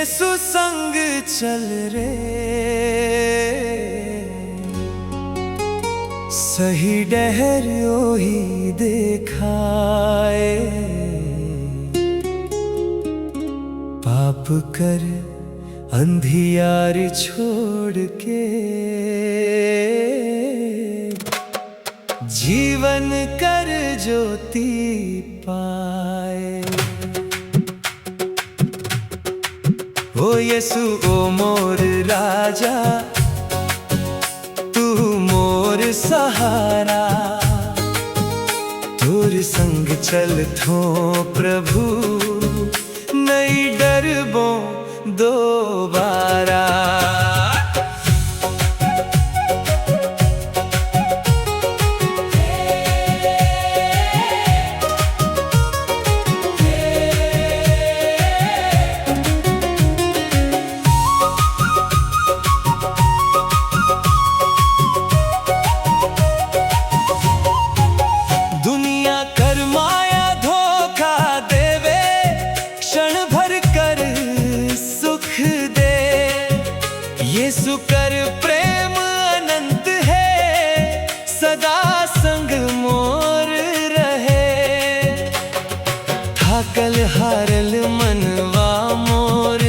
यीशु संग चल रे, सही डहर ओही देखाए। पाप कर अंधियार छोड़ के, जीवन कर ज्योति पाए। ओ यीशु ओ मोर राजा, तू मोर सहारा। तोर संग चल थो प्रभु, नहीं डरबो दोबारा। यीशु कर प्रेम अनंत है, सदा संग मोर रहे। थाकल हारल मनवा मोर,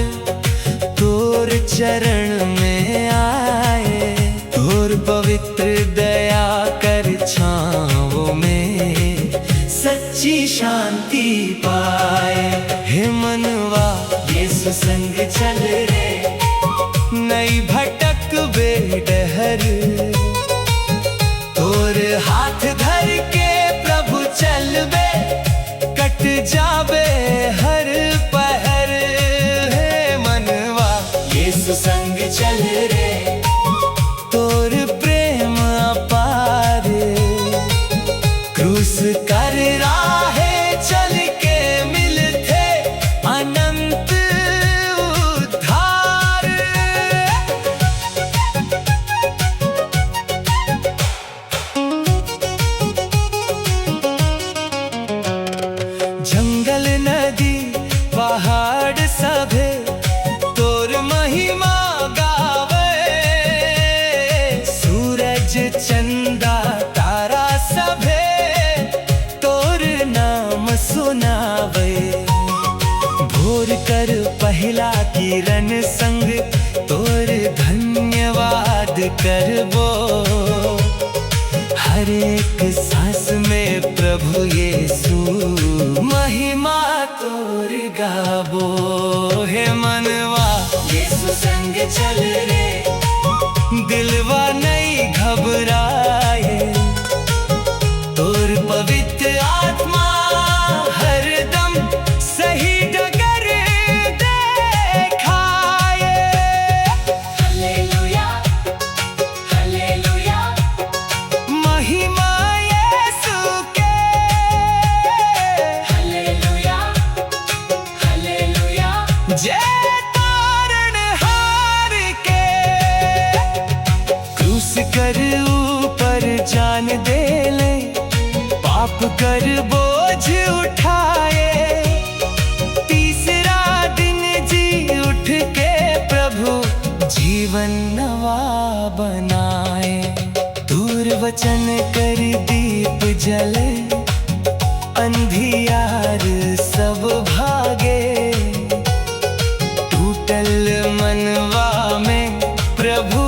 तोर चरण में आए। तोर पवित्र दया कर छाँव में, सच्ची शांति पाए। हे मनवा यीशु संग चल रे, नहीं भटक बेडहर। तोर हाथ धर के प्रभु चलबे, कट जाबे हर पहर। है मनवा यीशु संग चल रे, तोर प्रेम अपार। क्रूस कर राहे चल के मिलते अनंत उद्धार। जंगल नदी पहाड़ सभे, तोर महिमा गावे। सूरज चंदा तारा सभे, तोर नाम सुनावे। भोर कर पहला किरण संग, तोर धन्यवाद करबो। हर एक सांस में प्रभु यीशु, महिमा तोर गाबो। हे मनवा यीशु संग चल रे, दिलवा नहीं घबराए। तोर पवित्र आत्मा हरदम सही डगर देखाए। हालेलुया हालेलुया, महिमा यीशु के। हालेलुया हालेलुया, जय तारणहार के। क्रूस कर ऊपर जान दे ले, पाप कर बोझ उठाए। तीसरा दिन जी उठ के प्रभु, जीवन नवा बनाए। दूर वचन कर दीप जले, अंधियार सब भागे। टूटल मनवा में प्रभु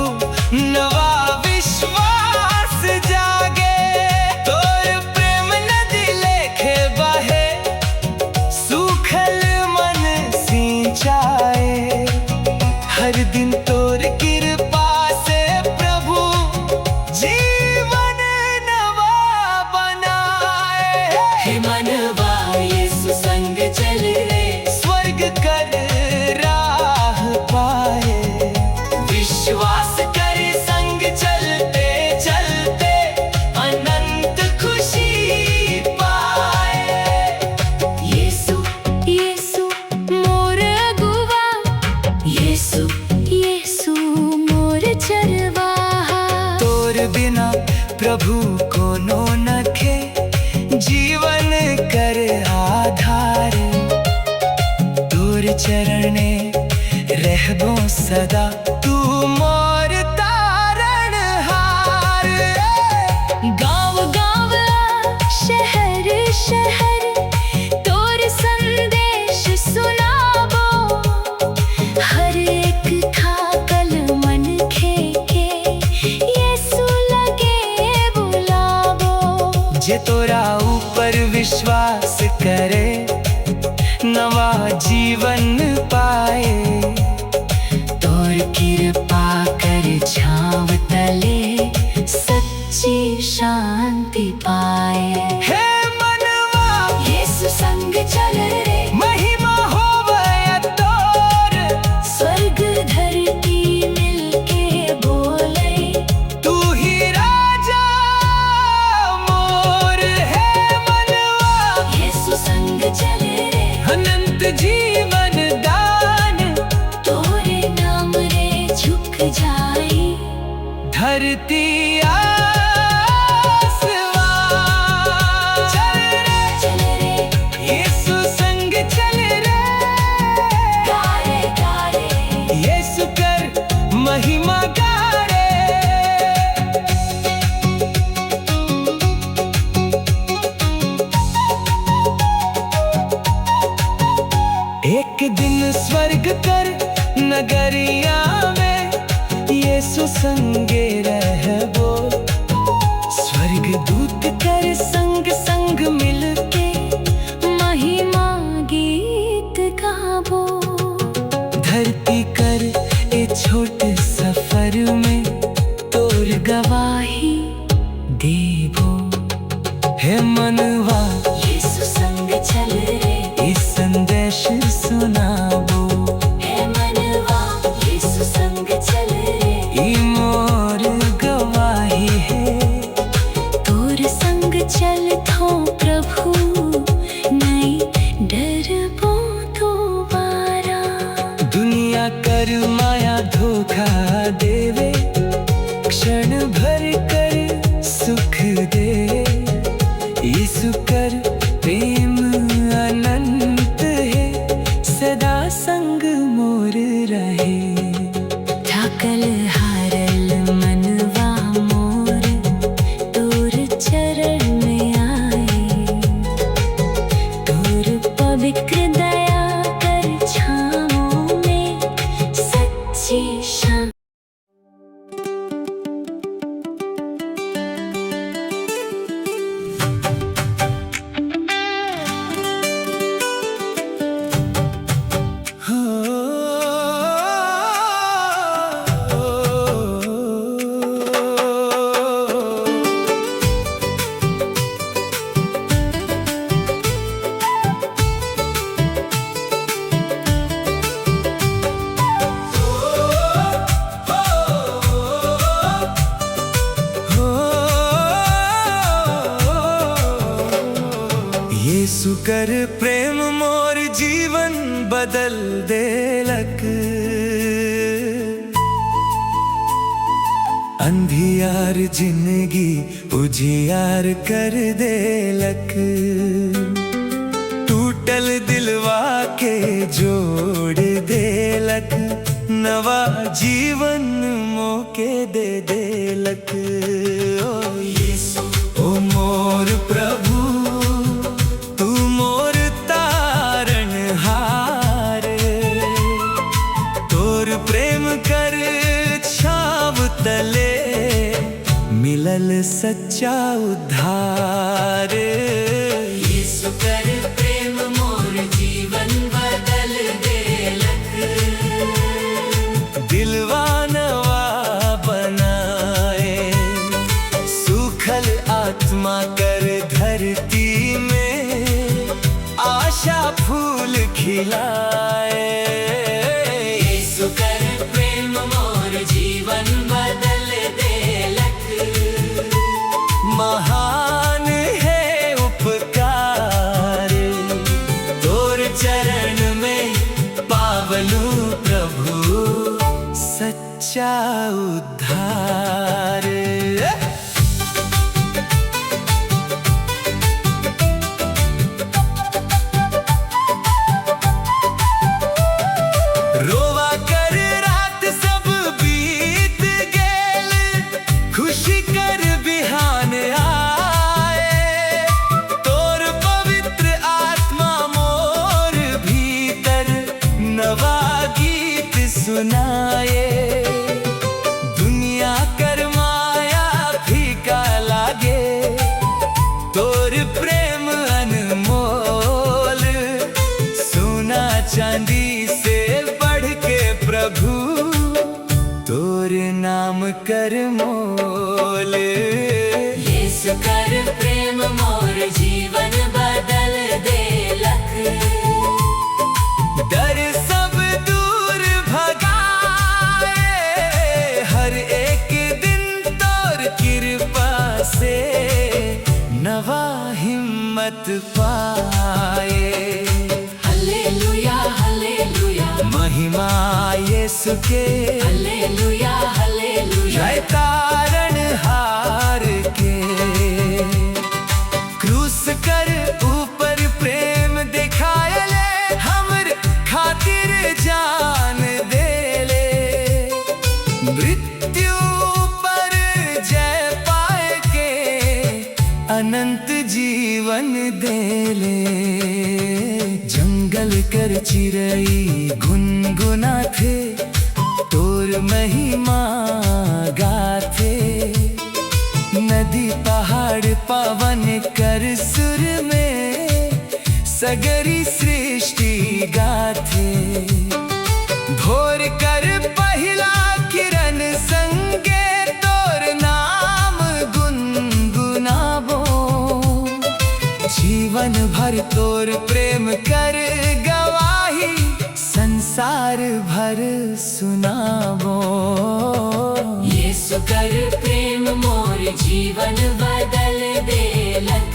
नवा विश्वास जागे। तोर प्रेम नदी लेखे बहे, सूखल मन सिंचाए। हर दिन तोर कृपा से प्रभु, जीवन नवा बनाए। हे मनवा यीशु संग चल रे, स्वर्ग कर राह पाए। विश्वास कर संग चलते चलते, अनंत खुशी पाए। यीशु यीशु मोर अगुवा, यीशु यीशु मोर चरवाहा। तोर बिना प्रभु कोनो नखे, जीवन कर आधार। तोर चरणे रहबो सदा तू मोर तारण हार। गाँव गाँव शहर शहर तोर संदेश सुनाबो, हर एक थाकल मन के यीशु लगे बुलाबो। जे तोरा ऊपर विश्वास करे नवा जीवन पाए, तोर कृपा कर छाँव तले सच्ची शांति पाए। हे मनवा यीशु संग चल रे, महिमा होवे तोर, स्वर्ग धरती मिलके बोले तू ही राजा मोर। हे मनवा यीशु संग चल रे, अनंत जीवन दान, तोरे नाम रे झुक जाई धरती चल रे, यीशु संग चल रे, गारे गारे यीशु कर महिमा गारे। एक दिन स्वर्ग कर नगरिया में यीशु संगे रहबो, स्वर्ग दूत कर संग संग मिलके महिमा गीत गाबो। धरती कर ए छोटे सफर में तोर गवाही देबो। हे मनवा यीशु संग चल रे, इस संदेश सुनाबो, हे मनवा यीशु संग चल रे, ई मोर गवाही है। तोर संग चलथो प्रभु नहीं डरबो दोबारा। दुनिया कर माया धोखा देवे, क्षण भर कर सुख दे, यीशु कर प्रेम अनंत है, सदा संग मोर रहे। थाकल हारल मनवा मोर तोर चरण में आए, तोर पवित्र दया कर छाँव में सच्ची शांति। यीशु कर प्रेम मोर जीवन बदल देलक, अंधियार जिंदगी उजियार कर देलक, टूटल दिलवा के जोड़ देलक, नवा जीवन मोके दे देलक। ओ यीशु ओ मोर प्रभु, तू मोर तारण हार, तोर प्रेम कर छाव तले मिलल सच्चा उद्धार। यीशु कर प्रेम मोर जीवन बदल देलक, दिलवा नवा बनाए, सूखल आत्मा कर धरती में आशा फूल खिलाए। यीशु कर प्रेम मोर जीवन बदल देलक, महान है उपकार, तोर चरण में पावलू प्रभु सच्चा उद्धार। रोवा कर नाम कर मोल। यीशु कर प्रेम मोर जीवन बदल देलक। डर सब दूर भगाए, हर एक दिन तोर कृपा से नवा हिम्मत पाए। हालेलुया हालेलुया महिमा यीशु के, हालेलुया हालेलुया। जय तारण हार के। क्रूस कर ऊपर प्रेम दिखायले, हमर खातिर जान देले। मृत्यु पर जय पाए के अनंत जीवन देले। जंगल कर चिरई गुनगुनाथे, तोर महिमा गाथे। नदी पहाड़ पवन कर सुर में, सगरी सृष्टि गाथे। भोर कर पहिला किरण संगे, तोर नाम गुनगुनाबो। जीवन भर तोर प्रेम कर गवाही, संसार भर सुनाबो। यीशु कर प्रेम मोर जीवन बदल देलक।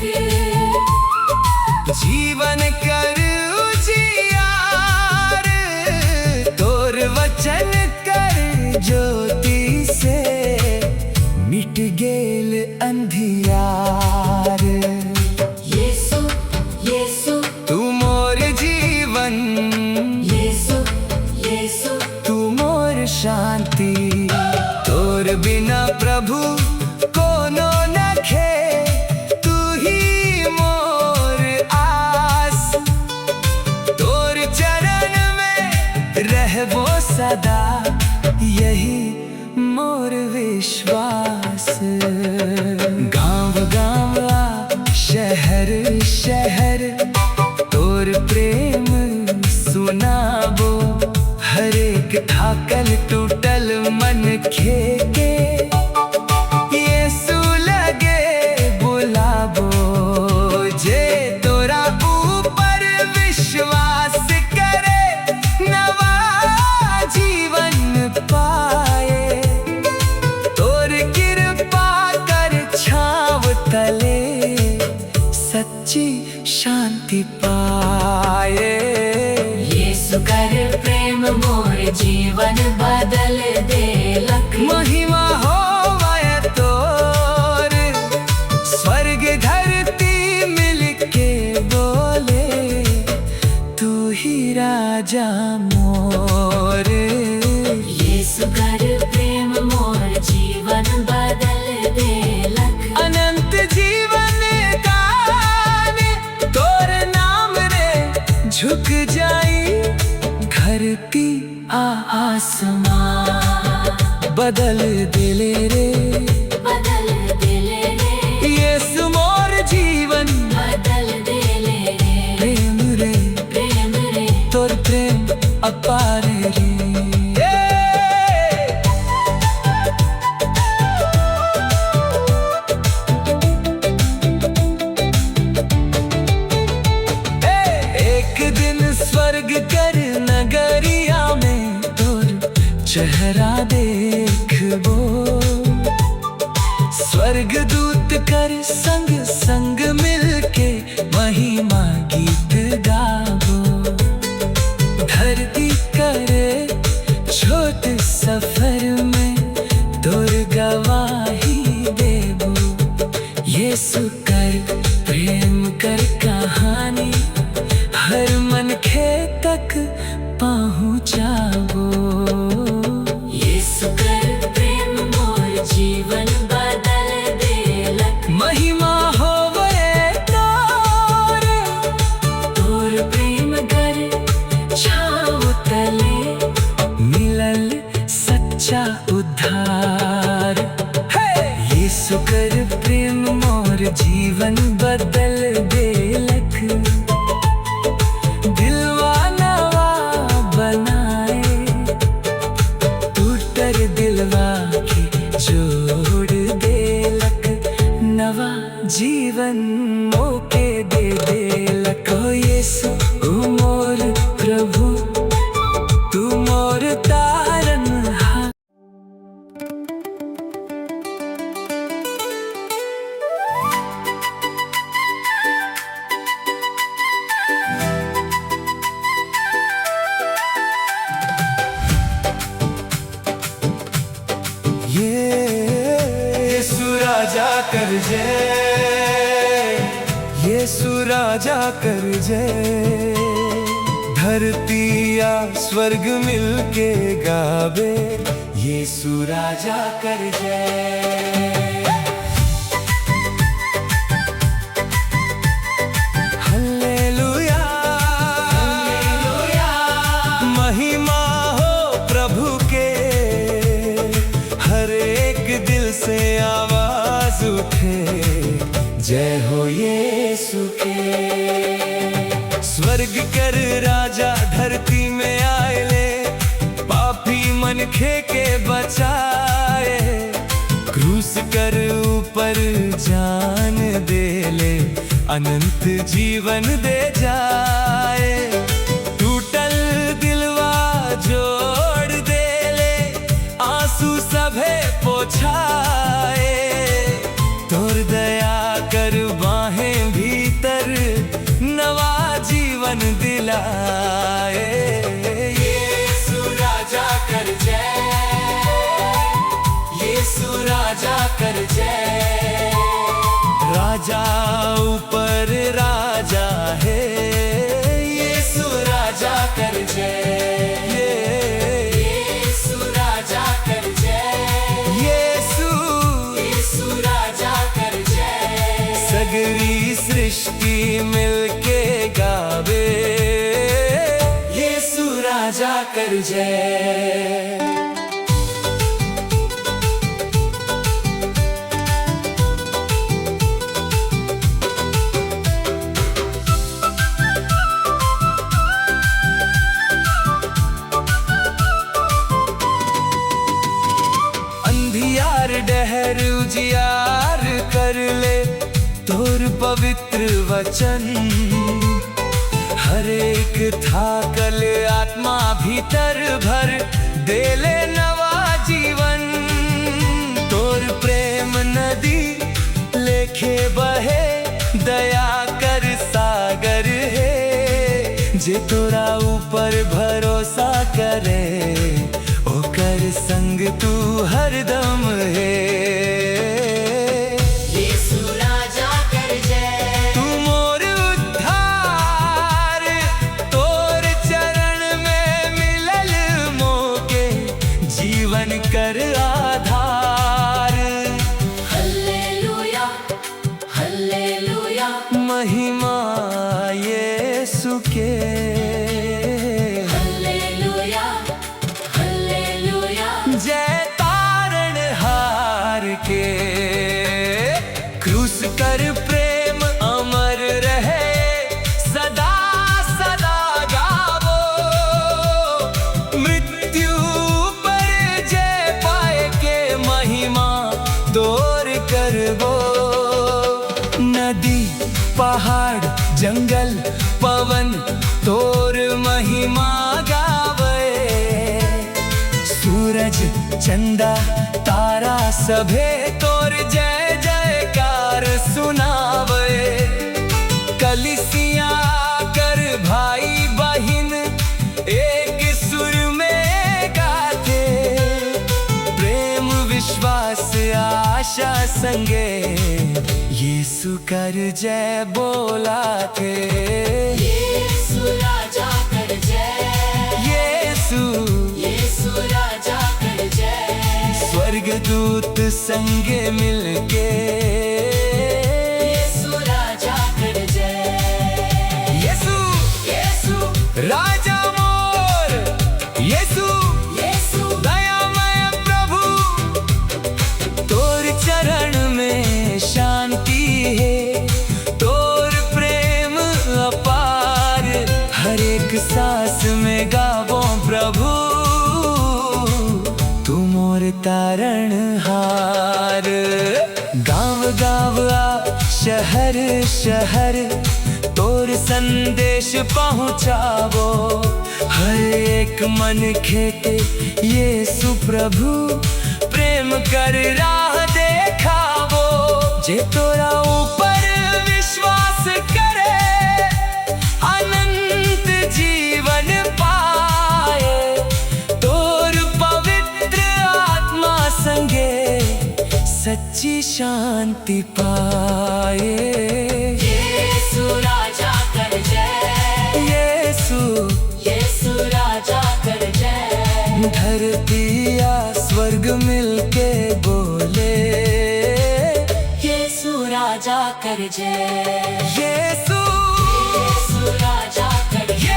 जीवन कर उजियार, तोर वचन कर ज्योति से मिट गेल अंधियार। यीशु यीशु तू मोर जीवन, यीशु यीशु तू मोर शांति। तोर बिना प्रभु कोनो नखे, तू ही मोर आस। तोर चरण में रहबो सदा, यही मोर विश्वास। गाँव गाँव शहर शहर, तोर प्रेम सुनाबो। हर एक थाकल टूटल मन खेके, यीशु लगे बुलाबो। जे तोरा ऊपर विश्वास करे, नवा जीवन पाए। तोर कृपा कर छाव तले, सच्ची शांति पाए। यीशु कर प्रेम मोर जीवन बदल देलक। महिमा होवै तोर, स्वर्ग धरती मिलके बोले, तू ही राजा मोर। यीशु कर प्रेम मोर जीवन बदल देलक। अनंत जीवन दान, तोर नाम रे झुक जाई। धरती आसमां बदल दिले रे, बदल देले रे। यीशु मोर जीवन बदल देले रे। प्रेम रे, प्रेम रे तोर प्रेम अपार रे। एक दिन स्वर्ग कर नगरिया में, तोर चेहरा देखबो। स्वर्ग दूत कर संग संग मिलके, महिमा गीत गाबो। धरती करे छोट सफर में, तोर गवाही देबो। यीशु कर प्रेम कर कहानी, हर मन खे तक पहुँचाबो। यीशु कर प्रेम मोर जीवन बदल देलक। महिमा होवे तोर, तोर प्रेम कर छाव तले, मिलल सच्चा उद्धार। यीशु कर प्रेम मोर जीवन बदल देलक। दिलवा नवा बनाए, टूटर दिलवा जोड़ देलक, नवा जीवन मोके दे देलक। ओ यीशु ओ मोर प्रभु, तू मोर तारनहार। यीशु राजा कर जय, यीशु राजा कर जय। धरती या स्वर्ग मिलके गावे, यीशु राजा कर जय। हालेलुया, हालेलुया, महिमा हो प्रभु के। हर एक दिल से आवाज उठे, जय हो यीशु के। स्वर्ग कर राजा धरती में आए, पापी मनखे के बचाए। क्रूस कर ऊपर जान दे ले, अनंत जीवन दे जाए। टूटल दिलवा जोड़ दे ले, आंसू सभे पोछाए। तोर दया कर बाहें भीतर, नवा जीवन दिलाए। यीशु राजा कर जय, यीशु राजा कर जय। राजा ऊपर राजा है, यीशु राजा कर जय। यीशु राजा कर जय, यीशु राजा कर जय। सगरी सृष्टि मिलके गावे, यीशु राजा कर जय। अंधियार डहर उजियार कर ले, तोर पवित्र वचन। हर एक थाकल आत्मा भीतर भर देले नवा जीवन। तोर प्रेम नदी लेखे बहे, दया कर सागर है। जे तोरा ऊपर भरोसा करे, ओकर संग तू हरदम है। यीशु राजा कर जय, तू मोर उद्धार, तोर चरण में मिलल मोके जीवन कर आधार। हालेलुया, हालेलुया, महिमा यीशु के। हालेलुया, हालेलुया, जय तारणहार के। क्रूस कर प्रेम अमर रहे, सदा सदा गावो। मृत्यु पर जय पाए के, महिमा तोर करबो। नदी पहाड़ जंगल पवन, तोर महिमा गावे। सूरज चंदा तारा सभे, तोर जय जयकार सुनावे। कलिसिया कर भाई बहिन, एक सुर में गाते। प्रेम विश्वास आशा संगे, यीशु कर जय बोला थे। यीशु राजा कर जय, यीशु यीशु राजा कर जय। स्वर्गदूत संगे मिलके, यीशु राजा कर जय। यीशु यीशु राजा मोर, यीशु यीशु दयामय प्रभु। तोर चरण में शांति है, तोर प्रेम अपार। हर एक सांस में गावो प्रभु, तू मोर तारण हार। गाँव गाँव आ शहर शहर तोर संदेश पहुँचावो। हर एक मन खेते यीशु प्रभु प्रेम कर राह देखावो। जे तोरा ऊपर विश्वास करे अनंत जीवन पाए। तोर पवित्र आत्मा संगे सच्ची शांति पाए। यीशु राजा कर जय, यीशु राजा कर जय। धरती या स्वर्ग मिलके बोले यीशु राजा कर जय, यीशु राजा कर जय,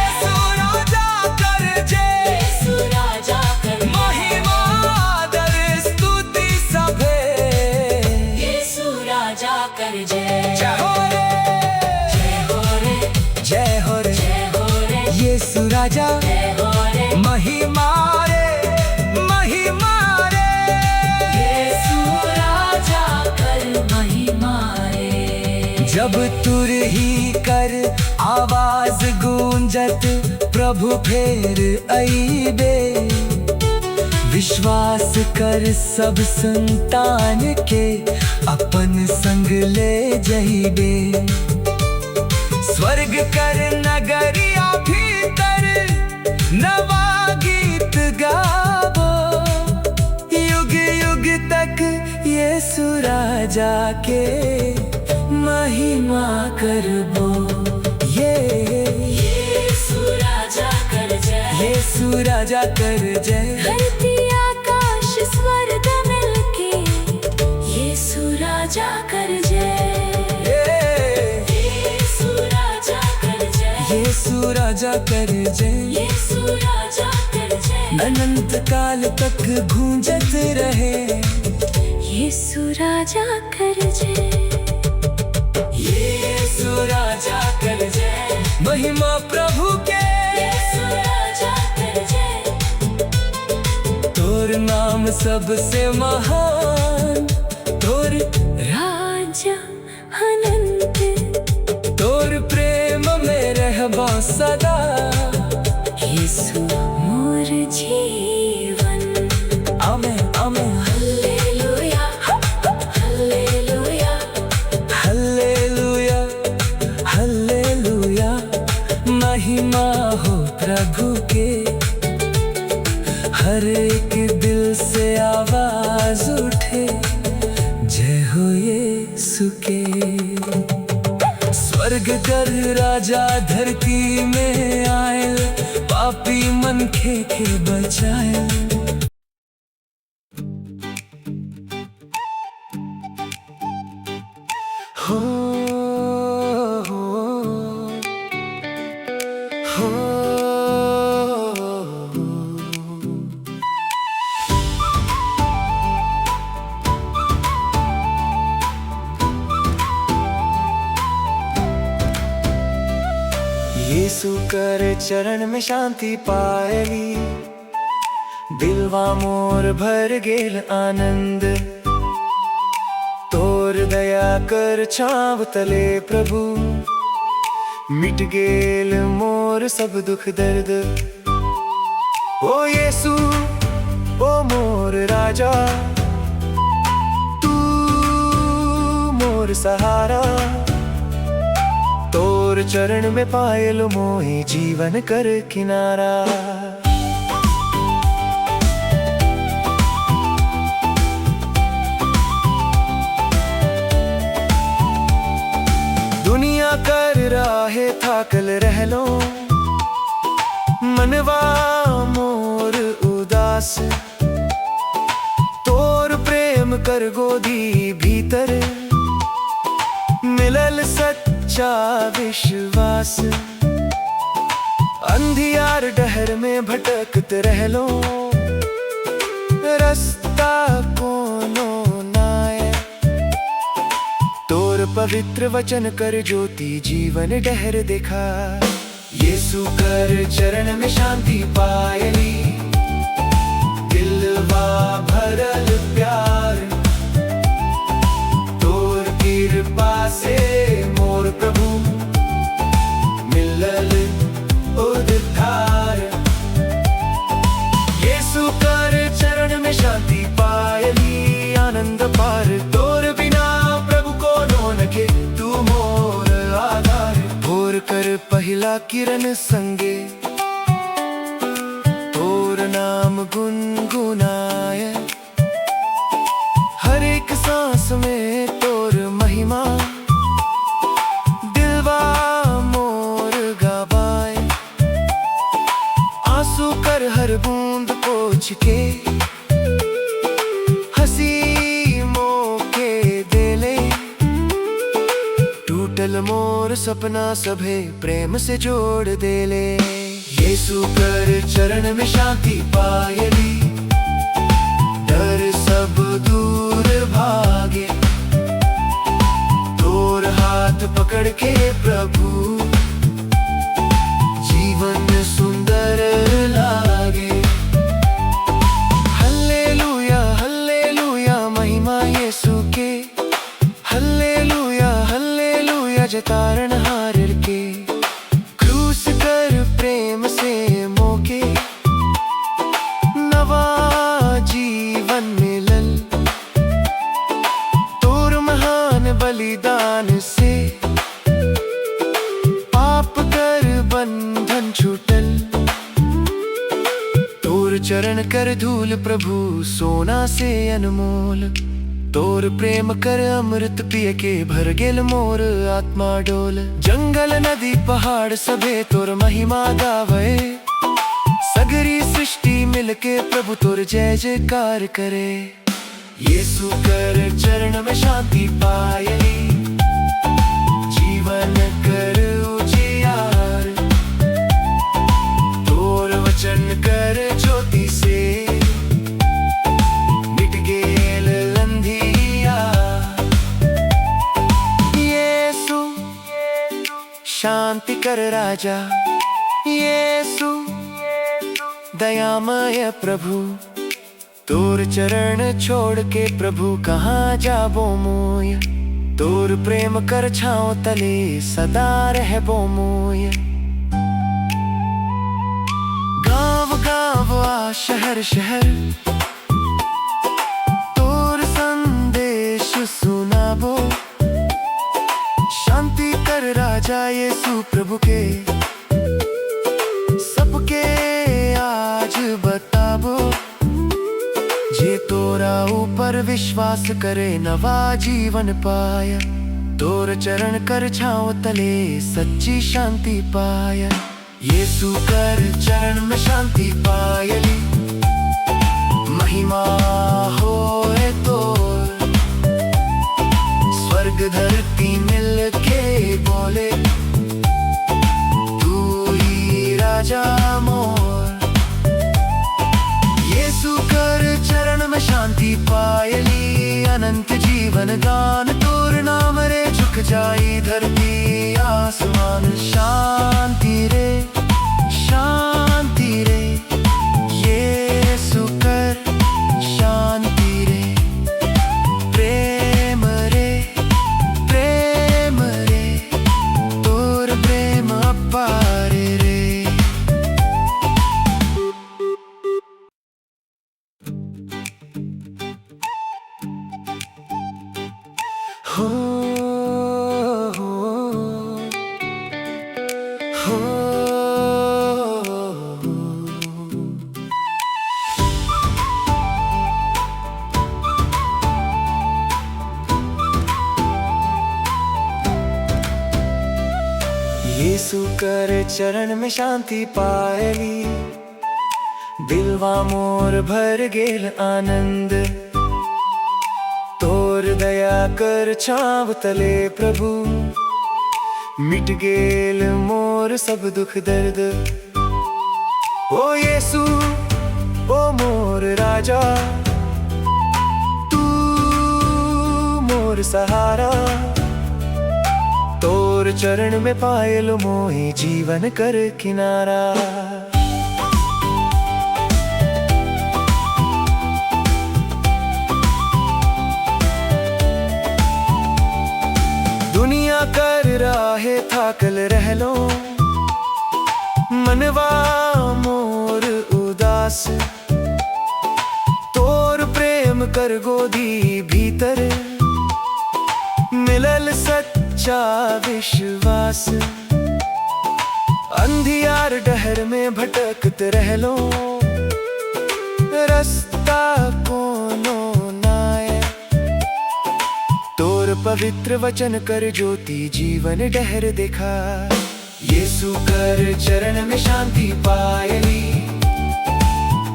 राजा कर जय। यीशु राजा कर जय। महिमा आदर स्तुति सभे यीशु राजा कर जय। जय हो रे, जय हो रे, जय हो रे, जय हो रे, यीशु राजा जय हो रे। महिमा रे, महिमा रे। यीशु राजा कर महिमा रे। जब तुर ही कर आवाज गूंजत प्रभु फेर अइबे। विश्वास कर सब संतान के अपन संग ले जइबे। स्वर्ग कर नगरिया भीतर नवा गीत गावो। युग युग तक यीशु राजा के महिमा करबो। यीशु राजा कर जय, यीशु राजा कर जय। धरती आकाश स्वर्ग मिलके यीशु राजा कर जय, यीशु राजा कर जय, यीशु राजा कर जय। यीशु राजा कर जय। अनंत काल तक गूंजत रहे यीशु राजा कर जय, यीशु राजा कर जय। महिमा प्रभु के यीशु राजा कर जय। तोर नाम सबसे महान। तोर राजा अनंत, तोर प्रेम में रहबा सदा। यीशु मोर जीवन। आमेन आमेन हालेलुया, हालेलुया, हालेलुया हालेलुया। महिमा हो प्रभु के। हर एक दिल से आवाज उठे जय हो यीशु के। स्वर्ग कर राजा धरती में आए। पापी मन के बचाए। हो हो हो। यीशु कर चरण में शांति पायली। दिलवा मोर भर गेल आनंद। तोर दया कर छाव तले प्रभु। मिट गेल मोर सब दुख दर्द। ओ यीशु ओ मोर राजा, तू मोर सहारा। तोर चरण में पायल मोहि जीवन कर किनारा। दुनिया कर राहे थाकल रहलो। मनवा मोर उदास। तोर प्रेम कर गोदी भीतर। मिलल सच्चा विश्वास। अंधियार डहर में भटकत रहलो। रास्ता कोनो नाय। तोर पवित्र वचन कर ज्योति जीवन डहर देखा। यीशु कर चरण में शांति पायली। दिलवा सेवा भरल प्यार, तोर कृपा से मोर प्रभु मिलल उद्धार। यीशु कर चरण में शांति पायली आनंद पार, तोर बिना प्रभु को नोनके तू मोर आधार। भोर कर पहिला किरण संगे तोर नाम गुनगुनाय, हर एक सांस में तोर महिमा दिलवा मोर गवाए। आंसू कर हर बूंद पोंछ के हंसी मोके देले, टूटल मोर सपना सभे प्रेम से जोड़ देले। यीशु कर चरण में शांति पायली, डर सब दूर भागे, तोर हाथ पकड़ के प्रभु जीवन सुंदर लागे। हल्लेलुया हल्लेलुया महिमा यीशु के, हल्लेलुया हल्लेलुया जय तारणहार के। क्रूस कर प्रेम से मोके नवा जीवन मिलल, तोर महान बलिदान से पाप कर बंधन छूटल। तोर चरण कर धूल प्रभु सोना से अनमोल, तोर प्रेम कर अमृत पिय के भर गेल मोर आत्मा डोल। जंगल नदी पहाड़ सभे तोर महिमा गावे, सगरी सृष्टि मिलके प्रभु तोर जय जयकार करे। यीशु कर चरण में शांति पायली, जीवन कर उजियार, तोर वचन कर ज्योति से मिट गेल अंधिया। यीशु शांति कर राजा, यीशु दयामय प्रभु, तोर चरण छोड़ के प्रभु कहाँ जाबो मोय। तोर प्रेम कर छाँव तले सदा रहबो मोय। गाँव गाँव आ शहर शहर तोर संदेश सुनाबो, शांति कर राजा यीशु प्रभु के सबके आज बताबो। जे तोरा ऊपर विश्वास करे नवा जीवन पाया, तोर चरण कर छाँव तले सच्ची शांति पाया। यीशु कर चरण में शांति पायली, महिमा होए तोर, स्वर्ग धरती मिल के बोले तू ही राजा मोर। यीशु कर चरण में शांति पायली, अनंत जीवन गान तोर नाम रे। झुक जाई धरती आसमान, शांति रे शांति रे। यीशु कर शांति रे, प्रेम रे प्रेम रे, तोर प्रेम अपार रे। हो हो हो यीशु कर चरण में शांति पायली, दिलवा मोर भर गेल आनंद। तोर दया कर छाँव तले प्रभु, मिट गेल मोर सब दुख दर्द। ओ यीशु ओ मोर राजा, तू मोर सहारा। तोर चरण में पायल मोहि जीवन कर किनारा। व्याकुल रह लो मनवा मोर उदास तोर प्रेम कर गोदी भीतर मिलल सच्चा विश्वास अंधियार डहर में भटकत रह लो रास्ता कोनो नाय तोर पवित्र वचन कर ज्योति जीवन डहर देखा यीशु कर चरण में शांति पायली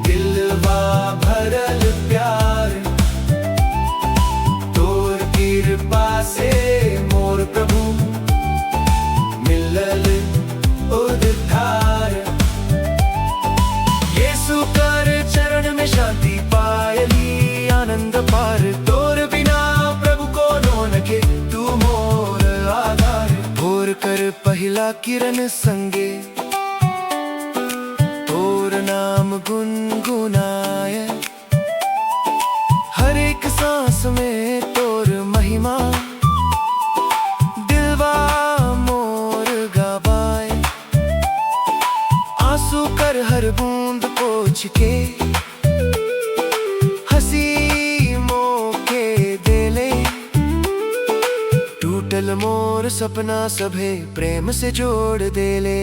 दिलवा भरल प्यार तोर कृपा से मोर प्रभु मिलल उद्धार यीशु कर चरण में शांति पायली आनंद पार तोर बिना प्रभु को नोनके तू मोर आधार भोर कर पहिला किरण संगे तोर नाम गुनगुनाय हर एक सांस में तोर महिमा दिलवा मोर गवाए आंसू कर हर बूंद पोंछ के हंसी मोके देले टूटल मोर सपना सभे प्रेम से जोड़ देले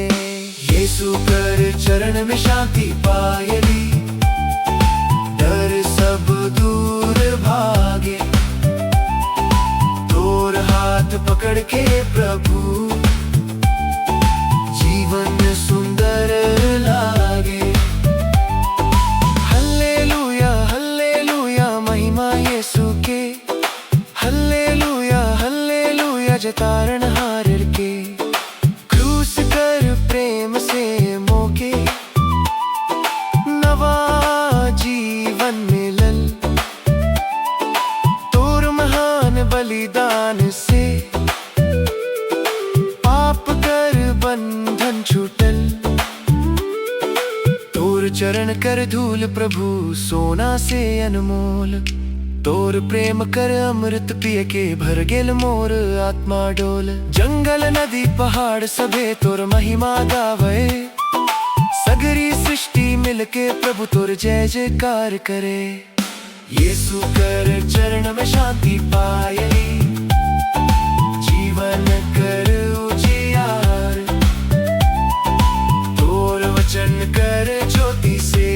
यीशु कर चरण में शांति पायली डर सब दूर भागे तोर हाथ पकड़ के प्रभु जीवन सुंदर लागे हल्लेलुया हल्लेलुया महिमा यीशु के हल्लेलुया हल्लेलुया जतारण हार के क्रूस कर प्रेम से मोके नवा जीवन मिलल तोर महान बलिदान से पाप कर बंधन छूटल तोर चरण कर धूल प्रभु सोना से अनमोल तोर प्रेम कर अमृत पिय के भर गेल मोर आत्मा डोल जंगल नदी पहाड़ सभे तोर महिमा गावे सगरी सृष्टि मिलके प्रभु तोर जय जयकार करे यीशु कर चरण में शांति पायली जीवन कर उजियार तोर वचन कर ज्योति से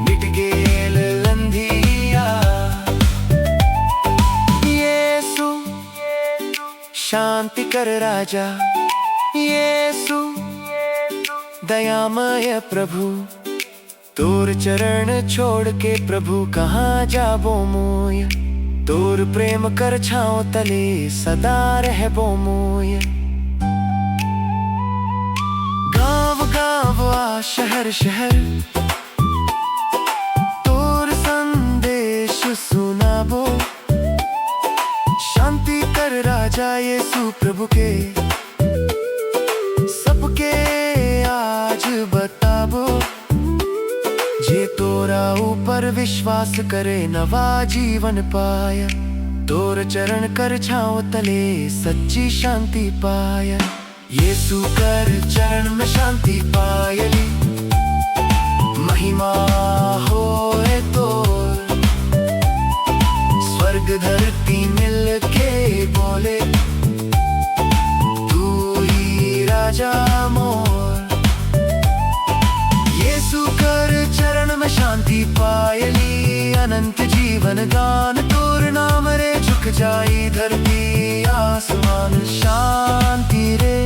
मिट गेल अंधिया यीशु शांति कर राजा यीशु दयामय प्रभु तोर चरण छोड़ के प्रभु कहाँ जाबो मोय तोर प्रेम कर छाओ तले सदा रहबो मोय गाँव गाँव आ शहर शहर तोर संदेश सुनाबो शांति कर राजा यीशु प्रभु के सबके आज बताबो जे तोरा ऊपर विश्वास करे नवा जीवन पाय तोर चरण कर छाओ तले सच्ची शांति पाय यीशु कर चरण में शांति पायली महिमा होए तोर स्वर्ग धरती मिल के बोले तू ही राजा मोर यीशु कर चरण में शांति पायली अनंत जीवन गान तोर नाम रे झुक जाई धरती आसमान शांति रे